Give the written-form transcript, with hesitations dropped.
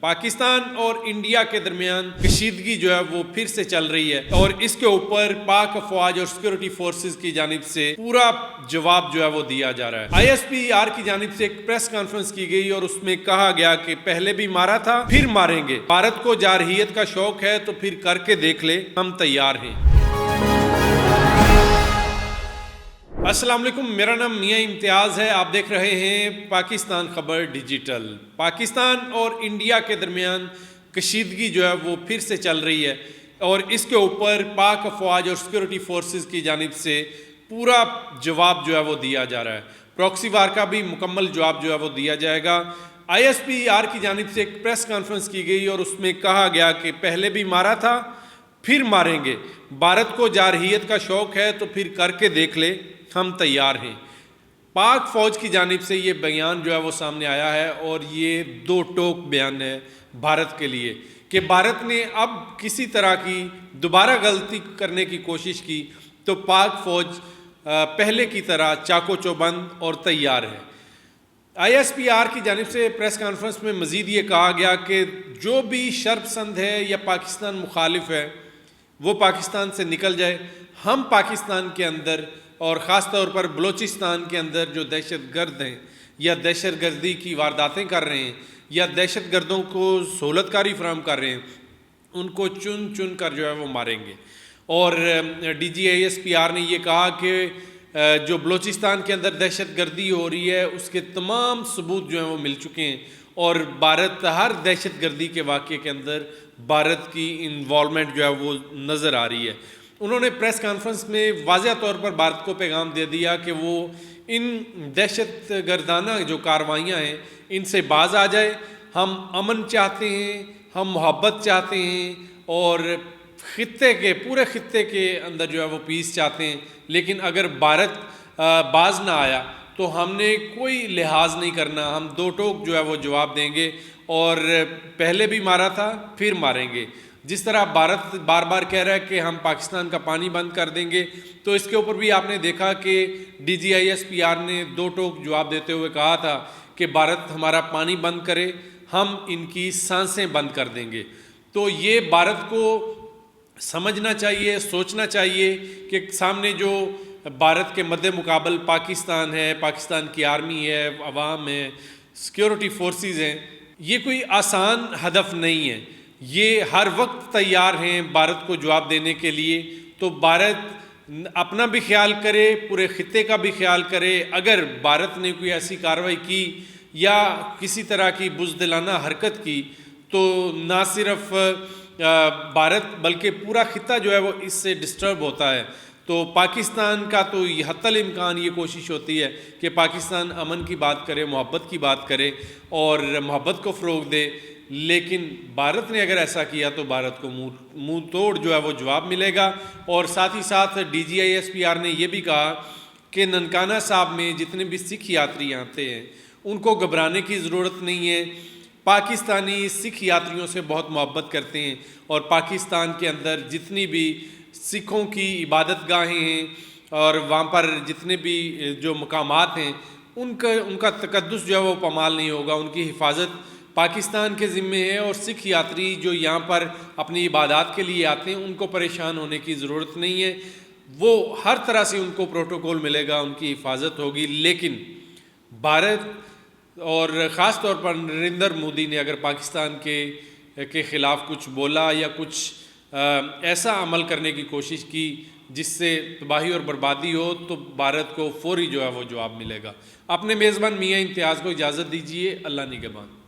پاکستان اور انڈیا کے درمیان کشیدگی جو ہے وہ پھر سے چل رہی ہے اور اس کے اوپر پاک افواج اور سیکورٹی فورسز کی جانب سے پورا جواب جو ہے وہ دیا جا رہا ہے۔ آئی ایس پی آر کی جانب سے ایک پریس کانفرنس کی گئی اور اس میں کہا گیا کہ پہلے بھی مارا تھا پھر ماریں گے، بھارت کو جارحیت کا شوق ہے تو پھر کر کے دیکھ لے، ہم تیار ہیں۔ السلام علیکم، میرا نام میاں امتیاز ہے، آپ دیکھ رہے ہیں پاکستان خبر ڈیجیٹل۔ پاکستان اور انڈیا کے درمیان کشیدگی جو ہے وہ پھر سے چل رہی ہے اور اس کے اوپر پاک افواج اور سیکورٹی فورسز کی جانب سے پورا جواب جو ہے وہ دیا جا رہا ہے۔ پراکسی وار کا بھی مکمل جواب جو ہے وہ دیا جائے گا۔ آئی ایس پی آر کی جانب سے ایک پریس کانفرنس کی گئی اور اس میں کہا گیا کہ پہلے بھی مارا تھا پھر ماریں گے، بھارت کو جارحیت کا شوق ہے تو پھر کر کے دیکھ لے، ہم تیار ہیں۔ پاک فوج کی جانب سے یہ بیان جو ہے وہ سامنے آیا ہے اور یہ دو ٹوک بیان ہے بھارت کے لیے کہ بھارت نے اب کسی طرح کی دوبارہ غلطی کرنے کی کوشش کی تو پاک فوج پہلے کی طرح چاقو چوبند اور تیار ہے۔ آئی ایس پی آر کی جانب سے پریس کانفرنس میں مزید یہ کہا گیا کہ جو بھی شر پسند ہے یا پاکستان مخالف ہے وہ پاکستان سے نکل جائے۔ ہم پاکستان کے اندر اور خاص طور پر بلوچستان کے اندر جو دہشت گرد ہیں یا دہشت گردی کی وارداتیں کر رہے ہیں یا دہشت گردوں کو سہولت کاری فراہم کر رہے ہیں، ان کو چن چن کر جو ہے وہ ماریں گے۔ اور D G I S P R نے یہ کہا کہ جو بلوچستان کے اندر دہشت گردی ہو رہی ہے اس کے تمام ثبوت جو ہیں وہ مل چکے ہیں اور بھارت ہر دہشت گردی کے واقعے کے اندر بھارت کی انوالومنٹ جو ہے وہ نظر آ رہی ہے۔ انہوں نے پریس کانفرنس میں واضح طور پر بھارت کو پیغام دے دیا کہ وہ ان دہشت گردانہ جو کارروائیاں ہیں ان سے باز آ جائے۔ ہم امن چاہتے ہیں، ہم محبت چاہتے ہیں اور پورے خطے کے اندر جو ہے وہ پیس چاہتے ہیں، لیکن اگر بھارت باز نہ آیا تو ہم نے کوئی لحاظ نہیں کرنا، ہم دو ٹوک جو ہے وہ جواب دیں گے اور پہلے بھی مارا تھا پھر ماریں گے۔ جس طرح بھارت بار بار کہہ رہا ہے کہ ہم پاکستان کا پانی بند کر دیں گے، تو اس کے اوپر بھی آپ نے دیکھا کہ D G I S P R نے دو ٹوک جواب دیتے ہوئے کہا تھا کہ بھارت ہمارا پانی بند کرے، ہم ان کی سانسیں بند کر دیں گے۔ تو یہ بھارت کو سمجھنا چاہیے، سوچنا چاہیے کہ سامنے جو بھارت کے مد مقابل پاکستان ہے، پاکستان کی آرمی ہے، عوام ہے، سیکورٹی فورسز ہیں، یہ کوئی آسان ہدف نہیں ہے۔ یہ ہر وقت تیار ہیں بھارت کو جواب دینے کے لیے۔ تو بھارت اپنا بھی خیال کرے، پورے خطے کا بھی خیال کرے۔ اگر بھارت نے کوئی ایسی کارروائی کی یا کسی طرح کی بزدلانہ حرکت کی تو نہ صرف بھارت بلکہ پورا خطہ جو ہے وہ اس سے ڈسٹرب ہوتا ہے۔ تو پاکستان کا تو حتی الامکان یہ کوشش ہوتی ہے کہ پاکستان امن کی بات کرے، محبت کی بات کرے اور محبت کو فروغ دے، لیکن بھارت نے اگر ایسا کیا تو بھارت کو منہ توڑ جو ہے وہ جواب ملے گا۔ اور ساتھ ہی ساتھ D G I S P R نے یہ بھی کہا کہ ننکانہ صاحب میں جتنے بھی سکھ یاتری آتے ہیں ان کو گھبرانے کی ضرورت نہیں ہے۔ پاکستانی سکھ یاتریوں سے بہت محبت کرتے ہیں اور پاکستان کے اندر جتنی بھی سکھوں کی عبادت گاہیں ہیں اور وہاں پر جتنے بھی جو مقامات ہیں ان کا تقدس جو ہے وہ پامال نہیں ہوگا، ان کی حفاظت پاکستان کے ذمے ہے۔ اور سکھ یاتری جو یہاں پر اپنی عبادات کے لیے آتے ہیں ان کو پریشان ہونے کی ضرورت نہیں ہے، وہ ہر طرح سے ان کو پروٹوکول ملے گا، ان کی حفاظت ہوگی۔ لیکن بھارت اور خاص طور پر نریندر مودی نے اگر پاکستان کے خلاف کچھ بولا یا کچھ ایسا عمل کرنے کی کوشش کی جس سے تباہی اور بربادی ہو تو بھارت کو فوری جو ہے وہ جواب ملے گا۔ اپنے میزبان میاں امتیاز کو اجازت دیجیے، اللہ نگہبان۔